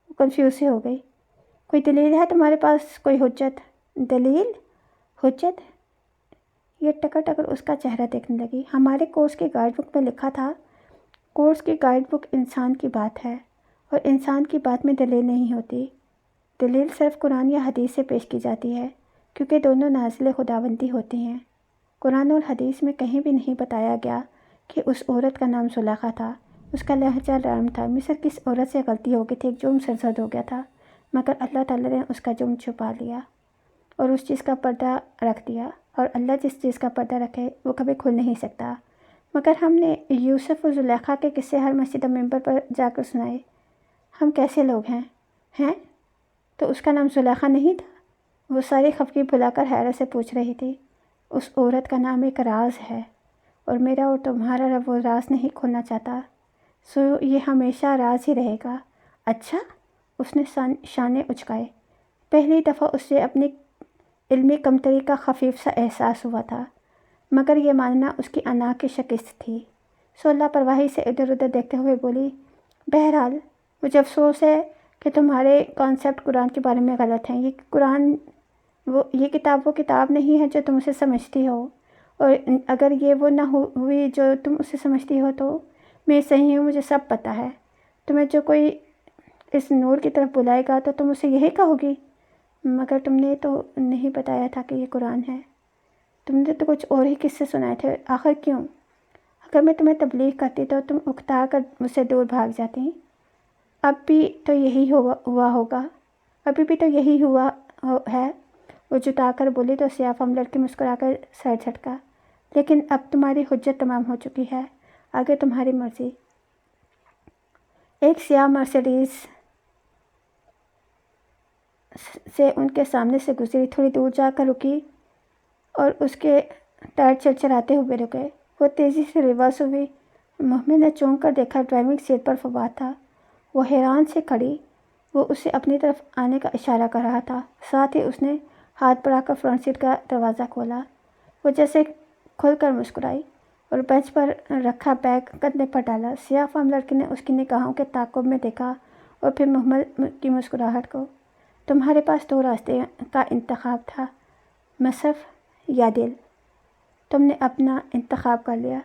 وہ کنفیوز سے ہو گئی۔ کوئی دلیل ہے تمہارے پاس، کوئی حجت؟ دلیل؟ حجت؟ یہ ٹکر ٹکر اس کا چہرہ دیکھنے لگی۔ ہمارے کورس کی گائیڈ بک میں لکھا تھا۔ کورس کی گائیڈ بک انسان کی بات ہے، اور انسان کی بات میں دلیل نہیں ہوتی۔ دلیل صرف قرآن یا حدیث سے پیش کی جاتی ہے، کیونکہ دونوں نازل خداوندی ہوتی ہیں۔ قرآن اور حدیث میں کہیں بھی نہیں بتایا گیا کہ اس عورت کا نام زلیخا تھا۔ اس کا لہجہ نرم تھا۔ مصر کس عورت سے غلطی ہو گئی تھی، ایک جرم سرزد ہو گیا تھا، مگر اللہ تعالیٰ نے اس کا جرم چھپا لیا اور اس چیز کا پردہ رکھ دیا، اور اللہ جس چیز کا پردہ رکھے وہ کبھی کھل نہیں سکتا۔ مگر ہم نے یوسف اور زلیخا کے قصے ہر مسجد و منبر پر جا کر سنائے۔ ہم کیسے لوگ ہیں؟ تو اس کا نام زلیخا نہیں تھا؟ وہ ساری خفگی بھلا کر حیرت سے پوچھ رہی تھی۔ اس عورت کا نام ایک راز ہے، اور میرا اور تمہارا رب وہ راز نہیں کھولنا چاہتا، سو یہ ہمیشہ راز ہی رہے گا۔ اچھا، اس نے شانے اچکائے۔ پہلی دفعہ اسے اپنی علمی کمتری کا خفیف سا احساس ہوا تھا، مگر یہ ماننا اس کی انا کی شکست تھی۔ سو لاپرواہی سے ادھر ادھر دیکھتے ہوئے بولی، بہرحال مجھے افسوس ہے کہ تمہارے کانسیپٹ قرآن کے بارے میں غلط ہیں۔ یہ کتاب وہ کتاب نہیں ہے جو تم اسے سمجھتی ہو، اور اگر یہ وہ نہ ہوئی جو تم اسے سمجھتی ہو تو میں صحیح ہوں، مجھے سب پتہ ہے۔ تمہیں جو کوئی اس نور کی طرف بلائے گا تو تم اسے یہی کہو گی، مگر تم نے تو نہیں بتایا تھا کہ یہ قرآن ہے۔ تم نے تو کچھ اور ہی قصے سنائے تھے، آخر کیوں؟ اگر میں تمہیں تبلیغ کرتی تو تم اکتا کر مجھ سے دور بھاگ جاتی۔ اب بھی تو یہی ہوا ہوگا، ابھی بھی تو یہی ہوا ہے۔ وہ جتا کر بولی تو سیاہ فام لڑکی مسکرا کر سر جھٹکا۔ لیکن اب تمہاری حجت تمام ہو چکی ہے، آگے تمہاری مرضی۔ ایک سیاہ مرسیڈیز سے ان کے سامنے سے گزری، تھوڑی دور جا کر رکی اور اس کے ٹائر چرچراتے ہوئے رکے۔ وہ تیزی سے ریورس ہوئی۔ محمد نے چونک کر دیکھا، ڈرائیونگ سیٹ پر فواد تھا۔ وہ حیران سے کھڑی، وہ اسے اپنی طرف آنے کا اشارہ کر رہا تھا، ساتھ ہی اس نے ہاتھ بڑھا کر فرنٹ سیٹ کا دروازہ کھولا۔ وہ جیسے کھل کر مسکرائی اور بینچ پر رکھا بیگ کندھے پر ڈالا۔ سیاہ فام لڑکی نے اس کی نگاہوں کے تعاقب میں دیکھا اور پھر محمل کی مسکراہٹ کو۔ تمہارے پاس 2 راستے کا انتخاب تھا، مصحف یا دل۔ تم نے اپنا انتخاب کر لیا،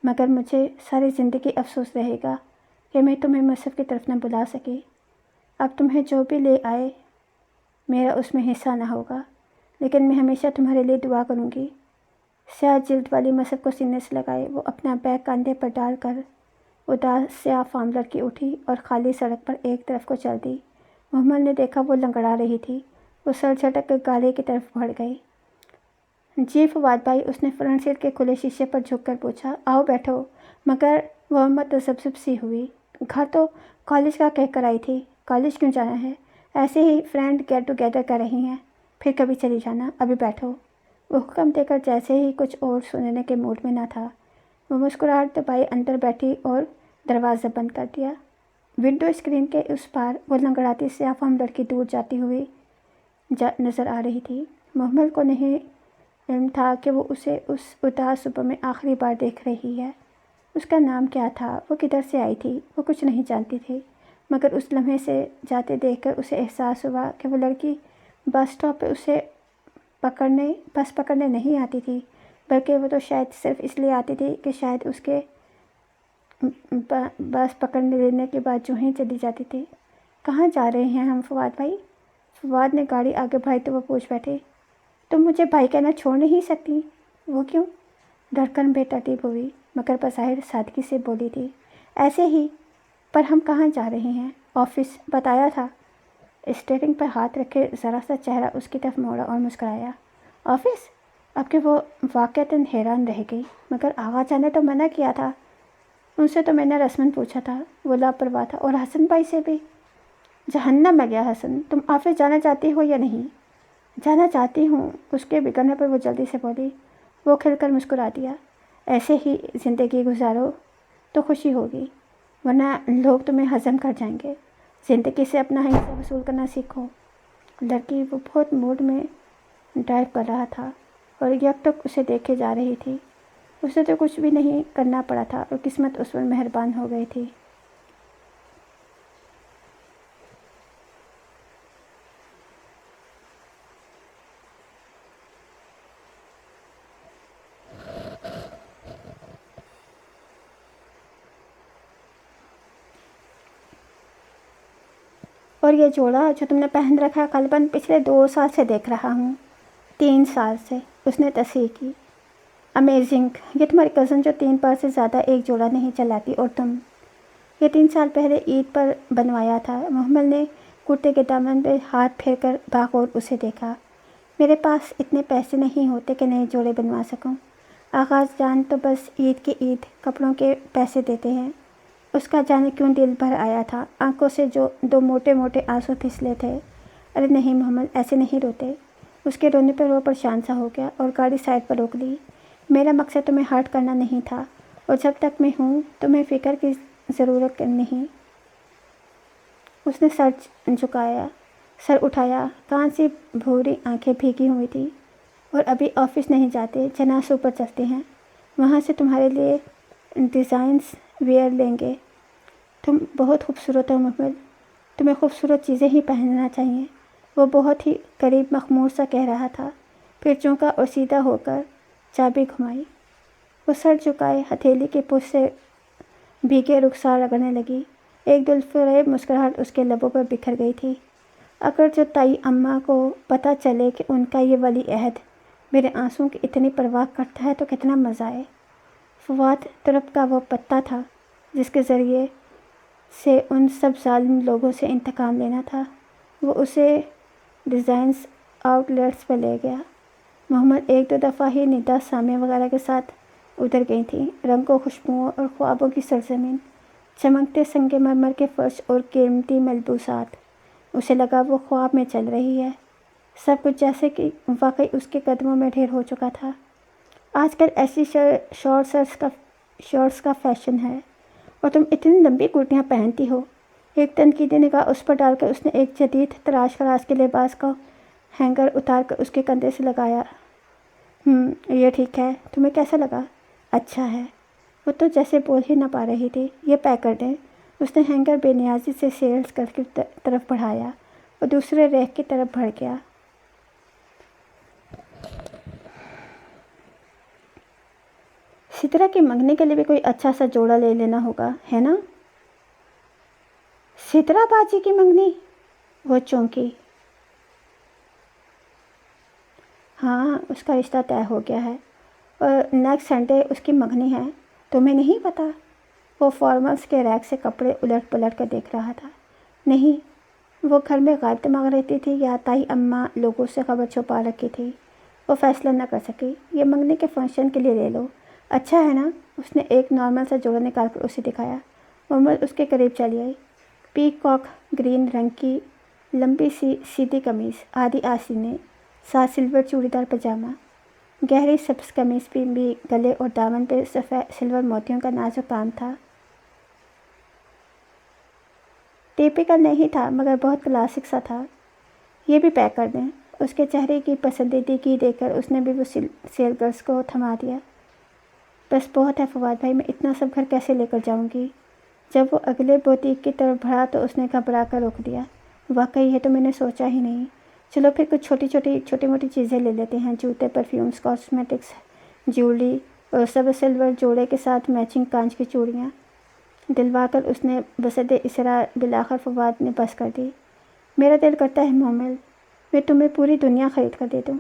مگر مجھے ساری زندگی افسوس رہے گا کہ میں تمہیں مصحف کی طرف نہ بلا سکی۔ اب تمہیں جو بھی لے آئے میرا اس میں حصہ نہ ہوگا، لیکن میں ہمیشہ تمہارے لیے دعا کروں گی۔ سیاہ جلد والی مصحف کو سینے سے لگائے وہ اپنا بیگ کاندھے پر ڈال کر اداس سیاہ فام لڑکی اٹھی اور خالی سڑک پر ایک طرف کو چل دی۔ محمل نے دیکھا وہ لنگڑا رہی تھی۔ وہ سر جھٹک کر گاڑی کی طرف بڑھ گئی۔ جی فواد بھائی، اس نے فرنٹ سیٹ کے کھلے شیشے پر جھک کر پوچھا۔ آؤ بیٹھو۔ مگر وہ متذبذب سی ہوئی۔ گھر تو کالج کا کہہ کر آئی تھی، کالج کیوں جانا ہے؟ ایسے ہی فرینڈ گیٹ ٹوگیدر کر رہی ہیں، پھر کبھی چلی جانا، ابھی بیٹھو۔ وہ حکم دے کر جیسے ہی کچھ اور سننے کے موڈ میں نہ تھا۔ وہ مسکراہٹ دبائے اندر بیٹھی اور دروازہ بند کر دیا۔ ونڈو اسکرین کے اس پار وہ لنگڑاتی سیاہ فام لڑکی دور جاتی ہوئی نظر آ رہی تھی۔ محمل کو نہیں علم تھا کہ وہ اسے اس اداس صبح میں آخری بار دیکھ رہی ہے۔ اس کا نام کیا تھا، وہ کدھر سے آئی تھی، وہ کچھ نہیں جانتی تھی، مگر اس لمحے سے جاتے دیکھ کر اسے احساس ہوا کہ وہ لڑکی بس اسٹاپ پہ اسے بس پکڑنے نہیں آتی تھی، بلکہ وہ تو شاید صرف اس لیے آتی تھی کہ شاید اس کے بس پکڑنے لینے کے بعد جو ہی چلی جاتی تھی۔ کہاں جا رہے ہیں ہم فواد بھائی؟ فواد نے گاڑی آگے بڑھائی تو وہ پوچھ بیٹھی۔ تم مجھے بھائی کہنا چھوڑ نہیں سکتی؟ وہ کیوں؟ دھڑکن بے ترتیب ہوئی، مگر بظاہر سادگی سے بولی تھی۔ ایسے ہی۔ پر ہم کہاں جا رہے ہیں؟ آفس، بتایا تھا۔ اسٹیئرنگ پر ہاتھ رکھے ذرا سا چہرہ اس کی طرف موڑا اور مسکرایا۔ آفس؟ اب کہ وہ واقعتاً حیران رہ گئی۔ مگر آغا جان نے تو منع کیا تھا۔ ان سے تو میں نے رسماً پوچھا تھا، وہ لاپرواہ تھا، اور حسن بھائی سے بھی۔ جہنم میں گیا حسن، تم آفس جانا چاہتی ہو یا نہیں؟ جانا چاہتی ہوں، اس کے بگڑنے پر وہ جلدی سے بولی۔ وہ کھل کر مسکرا دیا۔ ایسے ہی زندگی گزارو تو خوشی ہوگی، ورنہ لوگ تمہیں ہضم کر جائیں گے۔ زندگی سے اپنا حصہ وصول کرنا سیکھو۔ لڑکی وہ بہت موڈ میں ڈرائیو کر رہا تھا اور یک ٹک اسے دیکھے جا رہی تھی۔ اسے تو کچھ بھی نہیں کرنا پڑا تھا اور قسمت اس پر مہربان ہو گئی تھی۔ اور یہ جوڑا جو تم نے پہن رکھا ہے قلباً پچھلے 2 سال سے دیکھ رہا ہوں۔ 3 سال سے، اس نے تصحیح کی۔ امیزنگ، یہ تمہاری کزن جو 3 بار سے زیادہ ایک جوڑا نہیں چلاتی، اور تم۔ یہ 3 سال پہلے عید پر بنوایا تھا۔ محمل نے کرتے کے دامن پہ ہاتھ پھیر کر باغور اسے دیکھا۔ میرے پاس اتنے پیسے نہیں ہوتے کہ نئے جوڑے بنوا سکوں۔ آغا جان تو بس عید کے عید کپڑوں کے پیسے دیتے ہیں۔ اس کا جانے کیوں دل بھر آیا تھا، آنکھوں سے جو 2 موٹے موٹے آنسو پھسلے تھے۔ ارے نہیں محمل، ایسے نہیں روتے۔ اس کے رونے پر وہ پریشان سا ہو گیا اور گاڑی سائڈ پر روک لی۔ میرا مقصد تمہیں ہرٹ کرنا نہیں تھا، اور جب تک میں ہوں تمہیں فکر کی ضرورت نہیں۔ اس نے سر اٹھایا، کان سی بھوری آنکھیں بھیگی ہوئی تھیں۔ اور ابھی آفس نہیں جاتے، جنازوں پر چلتے ہیں، وہاں سے تمہارے لیے ڈیزائنز ویئر لیں گے۔ تم بہت خوبصورت ہو محمل، تمہیں خوبصورت چیزیں ہی پہننا چاہیے۔ وہ بہت ہی قریب مخمور سا کہہ رہا تھا، پھر چونکا اور سیدھا ہو کر چابی گھمائی۔ وہ سر جھکائے ہتھیلی کے پش سے بھیگے رخسار رگڑنے لگی۔ ایک دلفریب مسکراہٹ اس کے لبوں پر بکھر گئی تھی۔ اگر جو تائی اماں کو پتہ چلے کہ ان کا یہ ولی عہد میرے آنسوؤں کی اتنی پرواہ کرتا ہے تو کتنا مزہ آئے۔ فواد ترپ کا وہ پتا تھا جس کے ذریعے سے ان سب ظالم لوگوں سے انتقام لینا تھا۔ وہ اسے ڈیزائنز آؤٹ لیٹس پر لے گیا۔ محمد 1-2 دفعہ ہی ندا سامیہ وغیرہ کے ساتھ ادھر گئی تھیں۔ رنگوں، خوشبوؤں اور خوابوں کی سرزمین، چمکتے سنگ مرمر کے فرش اور قیمتی ملبوسات۔ اسے لگا وہ خواب میں چل رہی ہے، سب کچھ جیسے کہ واقعی اس کے قدموں میں ڈھیر ہو چکا تھا۔ آج کل ایسی شارٹس کا فیشن ہے، اور تم اتنی لمبی کرتیاں پہنتی ہو۔ ایک تنقیدی نگاہ اس پر ڈال کر اس نے ایک جدید تراش خراش کے لباس کا ہینگر اتار کر اس کے کندھے سے یہ ٹھیک ہے، تمہیں کیسا لگا؟ اچھا ہے۔ وہ تو جیسے بول ہی نہ پا رہی تھی۔ یہ پیک کر دیں۔ اس نے ہینگر بے نیازی سے سیلز کر کی طرف بڑھایا اور دوسرے ریک کی طرف بڑھ گیا۔ سترہ کی منگنی کے لیے بھی کوئی اچھا سا جوڑا لے لینا ہوگا، ہے نا؟ سترہ باجی کی منگنی؟ وہ چونکی۔ ہاں، اس کا رشتہ طے ہو گیا ہے اور نیکسٹ سنڈے اس کی منگنی ہے۔ تمہیں نہیں پتہ؟ وہ فارملز کے ریک سے کپڑے الٹ پلٹ کر دیکھ رہا تھا۔ نہیں، وہ گھر میں غائب دماغ رہتی تھی یا تائی اماں لوگوں سے خبر چھپا رکھی تھی؟ وہ فیصلہ نہ کر سکی۔ یہ منگنی کے فنکشن کے لیے لے لو، اچھا ہے نا؟ اس نے ایک نارمل سا جوڑا نکال کر اسے دکھایا۔ محمل اس کے قریب چلی آئی۔ پیک کاک گرین رنگ کی لمبی سی سیدھی قمیص، آدھی آستینیں، ساتھ سلور چوڑی دار پاجامہ، گہری سبز قمیص بھی گلے اور دامن پہ سلور موتیوں کا نازک کام تھا۔ ٹیپیکل نہیں تھا مگر بہت کلاسک سا تھا۔ یہ بھی پیک کر دیں۔ اس کے چہرے کی پسندیدگی دیکھ کر اس نے بھی وہ سیل گرلس کو تھما دیا۔ بس بہت ہے فواد بھائی، میں اتنا سب گھر کیسے لے کر جاؤں گی؟ جب وہ اگلے بوتیک کی طرف بڑھا تو اس نے گھبرا کر روک دیا۔ واقعی ہے تو میں نے سوچا ہی نہیں۔ چلو پھر کچھ چھوٹی موٹی چیزیں لے لیتے ہیں، جوتے، پرفیومز، کاسمیٹکس، جیولری اور سب سلور جوڑے کے ساتھ میچنگ کانچ کی چوڑیاں۔ دلوا کر اس نے بصد اصرار بالآخر فواد نے بس کر دی۔ میرا دل کرتا ہے مومل، میں تمہیں پوری دنیا خرید کر دے دوں۔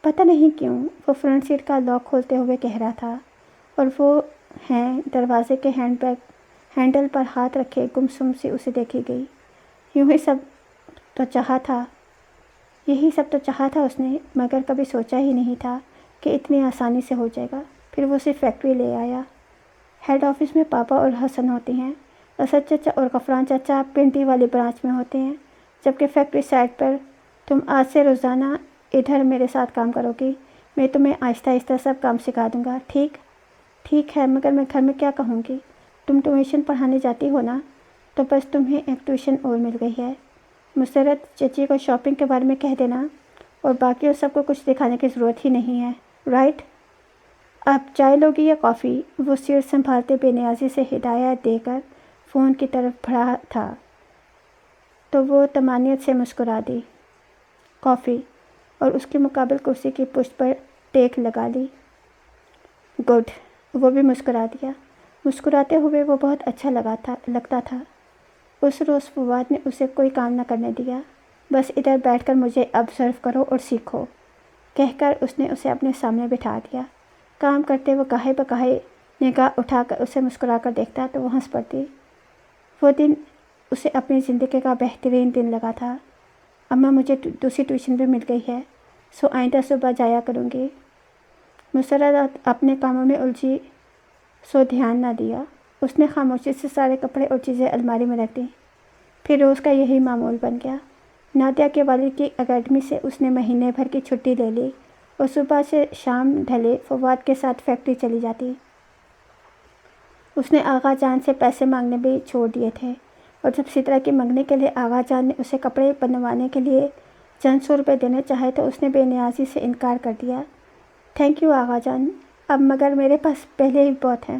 پتہ نہیں کیوں وہ فرنٹ سیٹ کا لاک کھولتے ہوئے کہہ رہا تھا اور وہ دروازے کے ہینڈل پر ہاتھ رکھے گمسم سی اسے دیکھی گئی۔ یہی سب تو چاہا تھا اس نے، مگر کبھی سوچا ہی نہیں تھا کہ اتنی آسانی سے ہو جائے گا۔ پھر وہ اسے فیکٹری لے آیا۔ ہیڈ آفس میں پاپا اور حسن ہوتے ہیں، اسد چچا اور غفران چچا پنڈی والی برانچ میں ہوتے ہیں، جبکہ فیکٹری سائٹ پر تم آج سے روزانہ ادھر میرے ساتھ کام کرو گی۔ میں تمہیں آہستہ آہستہ سب کام سکھا دوں گا، ٹھیک ہے؟ مگر میں گھر میں کیا کہوں گی؟ تم ٹیوشن پڑھانے جاتی ہو نا؟ تو بس تمہیں ایک ٹیوشن اور مل گئی ہے۔ مسرت چچی کو شاپنگ کے بارے میں کہہ دینا، اور باقیوں سب کو کچھ دکھانے کی ضرورت ہی نہیں ہے، رائٹ؟ آپ چائے لوگی یا کافی؟ وہ سیٹ سنبھالتے بے نیازی سے ہدایت دے کر فون کی طرف بڑھا تھا تو وہ طمانینت سے مسکرا دی۔ کافی، اور اس کے مقابل کرسی کی پشت پر ٹیک لگا لی۔ گڈ، وہ بھی مسکرا دیا۔ مسکراتے ہوئے وہ بہت اچھا لگتا تھا۔ اس روز فواد نے اسے کوئی کام نہ کرنے دیا۔ بس ادھر بیٹھ کر مجھے آبزرو کرو اور سیکھو، کہہ کر اس نے اسے اپنے سامنے بٹھا دیا۔ کام کرتے وہ گاہے بگاہے نگاہ اٹھا کر اسے مسکرا کر دیکھتا تو وہ ہنس پڑتی۔ وہ دن اسے اپنی زندگی کا بہترین دن لگا تھا۔ اماں مجھے دوسری ٹیوشن بھی مل گئی ہے، سو آئندہ صبح جایا کروں گی۔ مسرت اپنے کاموں میں الجھی سو دھیان نہ دیا۔ اس نے خاموشی سے سارے کپڑے اور چیزیں الماری میں رکھ دیں۔ پھر روز کا یہی معمول بن گیا۔ نادیہ کے والد کی اکیڈمی سے اس نے مہینے بھر کی چھٹی لے لی اور صبح سے شام ڈھلے فواد کے ساتھ فیکٹری چلی جاتی۔ اس نے آغا جان سے پیسے مانگنے بھی چھوڑ دیے تھے، اور جب سترہ کی منگنی کے لیے آغا جان نے اسے کپڑے بنوانے کے لیے چند سو روپے دینے چاہے تو اس نے بے نیازی سے انکار کر دیا۔ تھینک یو آغا جان، اب مگر میرے پاس پہلے ہی بہت ہیں،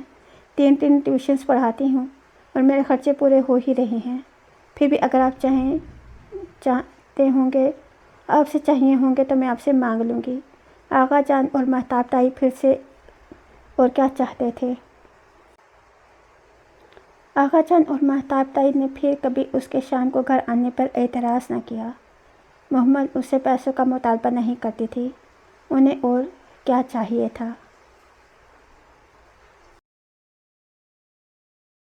3 ٹیوشنز پڑھاتی ہوں اور میرے خرچے پورے ہو ہی رہے ہیں۔ پھر بھی اگر آپ چاہتے ہوں گے، آپ سے چاہیے ہوں گے تو میں آپ سے مانگ لوں گی۔ آغا جان اور مہتاب تائی پھر سے اور کیا چاہتے تھے؟ آغا جان اور مہتاب تائی نے پھر کبھی اس کے شام کو گھر آنے پر اعتراض نہ کیا۔ محمل اس سے پیسوں کا مطالبہ نہیں کرتی تھی، انہیں اور کیا چاہیے تھا؟